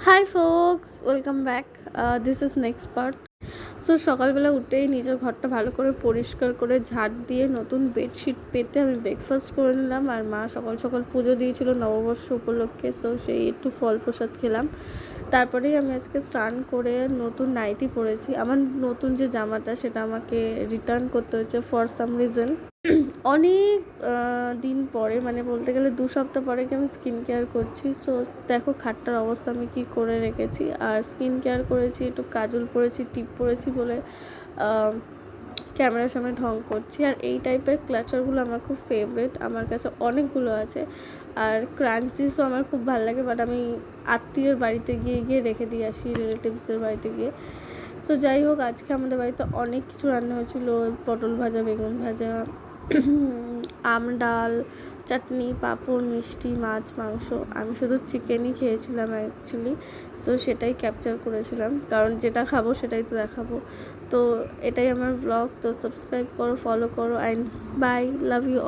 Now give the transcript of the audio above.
High folks, welcome back. This is next part. So সকালবেলা উঠেই নিজের ঘরটা ভালো করে পরিষ্কার করে ঝাড় দিয়ে নতুন বেডশিট পেতে আমি ব্রেকফাস্ট করে নিলাম। আর মা সকাল সকাল পুজো দিয়েছিল নববর্ষ উপলক্ষে, সো সেই একটু ফল প্রসাদ খেলাম। তারপরেই আমি আজকে স্নান করে নতুন নাইটি পরেছি। আমার নতুন যে জামাটা সেটা আমাকে রিটার্ন করতে হচ্ছে ফর সাম রিজন। অনেক দিন পরে, মানে বলতে গেলে 2 সপ্তাহ পরে কি আমি স্কিন কেয়ার করছি। সো দেখো খাটটার অবস্থা আমি কি করে রেখেছি। আর স্কিন কেয়ার করেছি, একটু কাজল পরেছি, টিপ পরেছি বলে ক্যামেরার সামনে ঢং করছি। আর এই টাইপের ক্লাচারগুলো আমার খুব ফেভারিট, আমার কাছে অনেকগুলো আছে। আর ক্রাঞ্চিসও আমার খুব ভালো লাগে, বাট আমি আত্মীয়ের বাড়িতে গিয়ে গিয়ে রেখে দিয়ে আসি, রিলেটিভসদের বাড়িতে গিয়ে। সো যাই হোক, আজকে আমাদের বাড়িতে অনেক কিছু রান্না হয়েছিল। পটল ভাজা, বেগুন ভাজা, আম ডাল, চাটনি, পাঁপড়, মিষ্টি, মাছ, মাংস। আমি শুধু চিকেনই খেয়েছিলাম অ্যাকচুয়ালি। তো সেটাই ক্যাপচার করেছিলাম, কারণ যেটা খাবো সেটাই তো দেখাবো। তো এটাই আমার ব্লগ। তো সাবস্ক্রাইব করো, ফলো করো, অ্যান্ড বাই, লাভ ইউ।